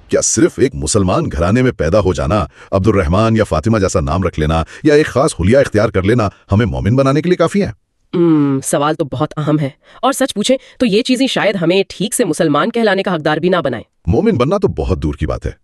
क्या सिर्फ एक मुसलमान घराने में पैदा हो जाना, अब्दुर्रहमान या फातिमा जैसा नाम रख लेना या एक खास हुलिया इख्तियार कर लेना हमें मोमिन बनाने के लिए काफी है? सवाल तो बहुत अहम है, और सच पूछे तो ये चीजें शायद हमें ठीक से मुसलमान कहलाने का हकदार भी ना बनाए। मोमिन बनना तो बहुत दूर की बात है।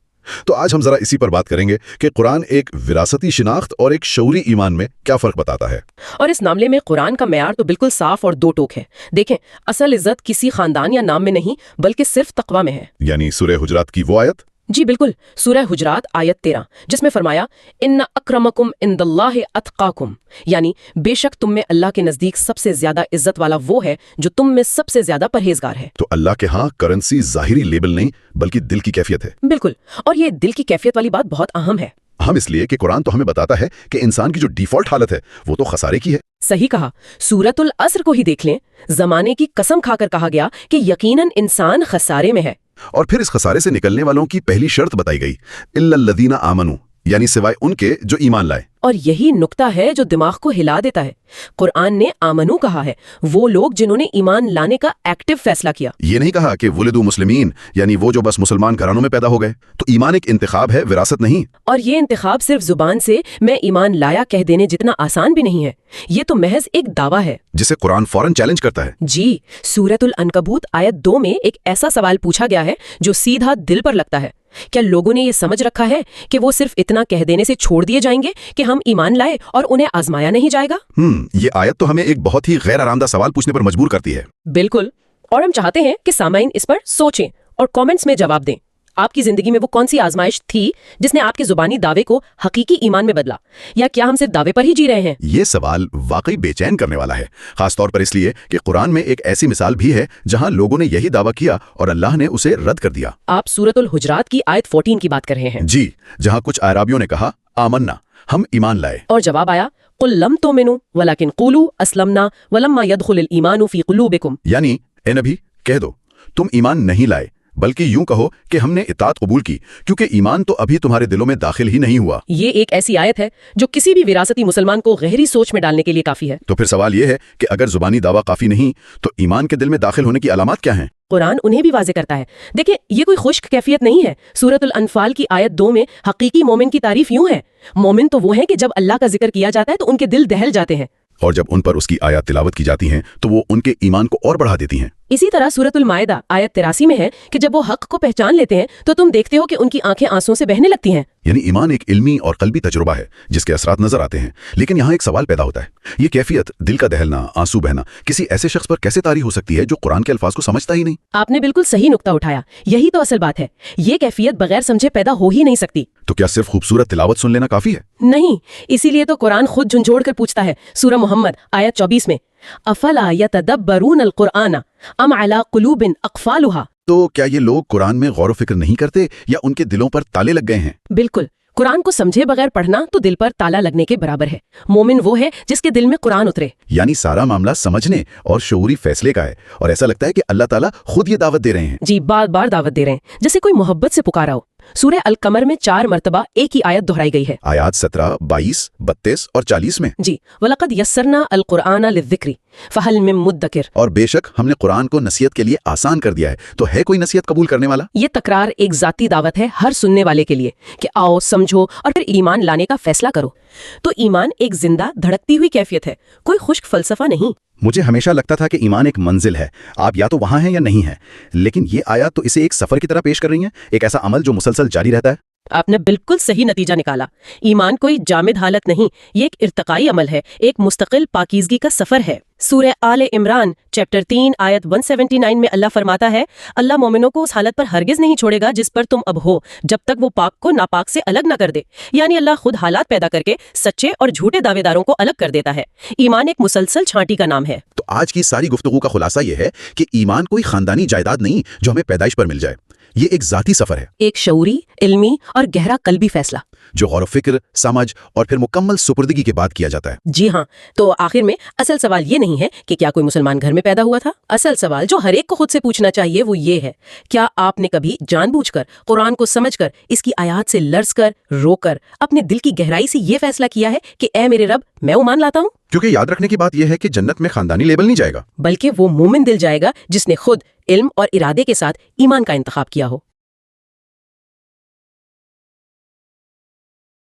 तो आज हम जरा इसी पर बात करेंगे कि कुरान एक विरासती शिनाख्त और एक शऊरी ईमान में क्या फर्क बताता है। और इस मामले में कुरान का मेयार तो बिल्कुल साफ और दो टोक है। देखें, असल इज्जत किसी खानदान या नाम में नहीं बल्कि सिर्फ तकवा में है। यानी सूरह हुजरात की वो आयत? जी बिल्कुल, सूरह हुजरात आयत 13, जिसमें फरमाया इन्ना अक्रमकुम इंदल्लाहि अत्काकुम, यानी बेशक तुम में अल्लाह के नजदीक सबसे ज्यादा इज्जत वाला वो है जो तुम में सबसे ज्यादा परहेजगार है। तो अल्लाह के यहाँ करेंसी जाहिरी लेबल नहीं बल्कि दिल की कैफियत है। बिल्कुल, और ये दिल की कैफियत वाली बात बहुत अहम है। हम इसलिए कि कुरान तो हमें बताता है कि इंसान की जो डिफॉल्ट हालत है वो तो खसारे की है। सही कहा, सूरतुल अस्र को ही देख लें, जमाने की कसम खाकर कहा गया कि यकीनन इंसान खसारे में है। और फिर इस खसारे से निकलने वालों की पहली शर्त बताई गई, इल्लल्लज़ीना आमनू, यानी सिवाय उनके जो ईमान लाए। और यही नुक्ता है जो दिमाग को हिला देता है। कुरान ने आमनू कहा है, वो लोग जिन्होंने ईमान लाने का एक्टिव फैसला किया। ये नहीं कहा कि वुलिदू मुस्लिमीन, यानी वो जो बस मुसलमान घरानों में पैदा हो गए। तो ईमान एक इंतखाब है, विरासत नहीं। और ये इंतखाब सिर्फ जुबान से मैं ईमान लाया कह देने जितना आसान भी नहीं है। ये तो महज एक दावा है जिसे कुरान फौरन चैलेंज करता है। जी, सूरतुल अनकबूत आयत 2 में एक ऐसा सवाल पूछा गया है जो सीधा दिल पर लगता है। क्या लोगों ने ये समझ रखा है कि वो सिर्फ इतना कह देने से छोड़ दिए जाएंगे कि हम ईमान लाए और उन्हें आजमाया नहीं जाएगा? ये आयत तो हमें एक बहुत ही गैर आरामदा सवाल पूछने पर मजबूर करती है। बिल्कुल, और हम चाहते हैं कि सामाइन इस पर सोचें और कमेंट्स में जवाब दें। आपकी जिंदगी में वो कौन सी आजमाइश थी जिसने आपके जुबानी दावे को हकीकी ईमान में बदला, या क्या हम सिर्फ दावे पर ही जी रहे हैं? ये सवाल वाकई बेचैन करने वाला है, खासतौर पर इसलिए कि कुरान में एक ऐसी मिसाल भी है जहां लोगों ने यही दावा किया और अल्लाह ने उसे रद्द कर दिया। आप सूरतुल हुजरात की आयत 14 की बात कर रहे हैं? जी, जहां कुछ अराबियों ने कहा आमन्ना, हम ईमान लाए, और जवाब आया कुल लम तुमिनु वलाकिन कुलू अस्लमना वलम्मा यदखुलिल ईमानु फी कुलूबिकुम, यानी ए नबी कह दो तुम ईमान नहीं लाए, बल्कि यूं कहो कि हमने इताअत कबूल की, क्योंकि ईमान तो अभी तुम्हारे दिलों में दाखिल ही नहीं हुआ। ये एक ऐसी आयत है जो किसी भी विरासती मुसलमान को गहरी सोच में डालने के लिए काफी है। तो फिर सवाल ये है कि अगर जुबानी दावा काफी नहीं तो ईमान के दिल में दाखिल होने की अलामत क्या हैं? कुरान उन्हें भी वाज़े करता है। देखिए, ये कोई खुश्क कैफियत नहीं है। सूरतुल अनफाल की आयत 2 में हकीकी मोमिन की तारीफ यूं है, मोमिन तो वो है कि जब अल्लाह का जिक्र किया जाता है तो उनके दिल दहल जाते हैं, और जब उन पर उसकी आयत तिलावत की जाती हैं तो वो उनके ईमान को और बढ़ा देती हैं। इसी तरह सूरतुल मायदा आयत 83 में है कि जब वो हक को पहचान लेते हैं तो तुम देखते हो कि उनकी आंखें आंसुओं से बहने लगती हैं। यानी ईमान एक इल्मी और कल्बी तजुर्बा है जिसके असरात नजर आते हैं। लेकिन यहाँ एक सवाल पैदा होता है, ये कैफियत दिल का दहलना, आंसू बहना किसी ऐसे शख्स पर कैसे तारी हो सकती है जो कुरान के अल्फाज को समझता ही नहीं? आपने बिल्कुल सही नुक्ता उठाया, यही तो असल बात है। ये कैफियत बगैर समझे पैदा हो ही नहीं सकती। तो क्या सिर्फ खूबसूरत तिलावत सुन लेना काफी है? नहीं, इसीलिए तो कुरान खुद झुंझोड़ कर पूछता है सूरह मोहम्मद आयत 24 में, अफला यतदब्बरून अल-कुरआन अम अला कुलूबिन अक़फ़ालुहा। तो क्या ये लोग कुरान में गौर व फिक्र नहीं करते या उनके दिलों पर ताले लग गए हैं? बिल्कुल, कुरान को समझे बगैर पढ़ना तो दिल पर ताला लगने के बराबर है। मोमिन वो है जिसके दिल में कुरान उतरे। यानी सारा मामला समझने और शऊरी फैसले का है, और ऐसा लगता है कि अल्लाह ताला खुद ये दावत दे रहे हैं। जी, बार बार दावत दे रहे हैं, जैसे कोई मोहब्बत से पुकारा हो। सूरह अल-कमर में 4 मरतबा एक ही आयत दोहराई गई है, आयात 17, 22, 32 और 40 में। जी, वलक़द यस्सरना अल-कुरआन लिज़्ज़िक्रि फ़हल मिन मुद्दकिर। और बेशक हमने कुरान को नसीहत के लिए आसान कर दिया है, तो है कोई नसीहत कबूल करने वाला? ये तकरार एक जाती दावत है हर सुनने वाले के लिए कि आओ समझो और फिर ईमान लाने का फैसला करो। तो ईमान एक जिंदा धड़कती हुई कैफियत है, कोई खुश्क फलसफा नहीं। मुझे हमेशा लगता था कि ईमान एक मंजिल है, आप या तो वहां हैं या नहीं हैं, लेकिन ये आयत तो इसे एक सफर की तरह पेश कर रही है, एक ऐसा अमल जो मुसलसल जारी रहता है। आपने बिल्कुल सही नतीजा निकाला। ईमान कोई जामिद हालत नहीं, ये एक इर्तकाई अमल है, एक मुस्तकिल पाकीज़गी का सफर है। सूरह आले इमरान चैप्टर 3 आयत 179 में अल्लाह फरमाता है, अल्लाह मोमिनों को उस हालत पर हरगिज नहीं छोड़ेगा जिस पर तुम अब हो, जब तक वो पाक को नापाक से अलग न कर दे। यानी अल्लाह खुद हालात पैदा करके सच्चे और झूठे दावेदारों को अलग कर देता है। ईमान एक मुसलसल छांटी का नाम है। तो आज की सारी गुफ्तगू का खुलासा ये है कि ईमान कोई खानदानी जायदाद नहीं जो हमें पैदाइश पर मिल जाए, ये एक जाती सफर है, एक शऊरी, इल्मी और गहरा कल्बी फैसला जो गौर व फिक्र, समझ और फिर मुकम्मल सुपुर्दगी के बाद किया जाता है। जी हाँ, तो आखिर में असल सवाल ये नहीं है कि क्या कोई मुसलमान घर में पैदा हुआ था। असल सवाल जो हर एक को खुद से पूछना चाहिए वो ये है, क्या आपने कभी जानबूझकर कुरान को समझकर इसकी आयत से लर्ज़कर, रोकर अपने दिल की गहराई से ये फैसला किया है कि ए मेरे रब, मैं ईमान लाता हूँ? क्योंकि याद रखने की बात यह है कि जन्नत में खानदानी लेबल नहीं जाएगा, बल्कि वो मोमिन दिल जाएगा जिसने खुद इल्म और इरादे के साथ ईमान का इंतखाब किया हो।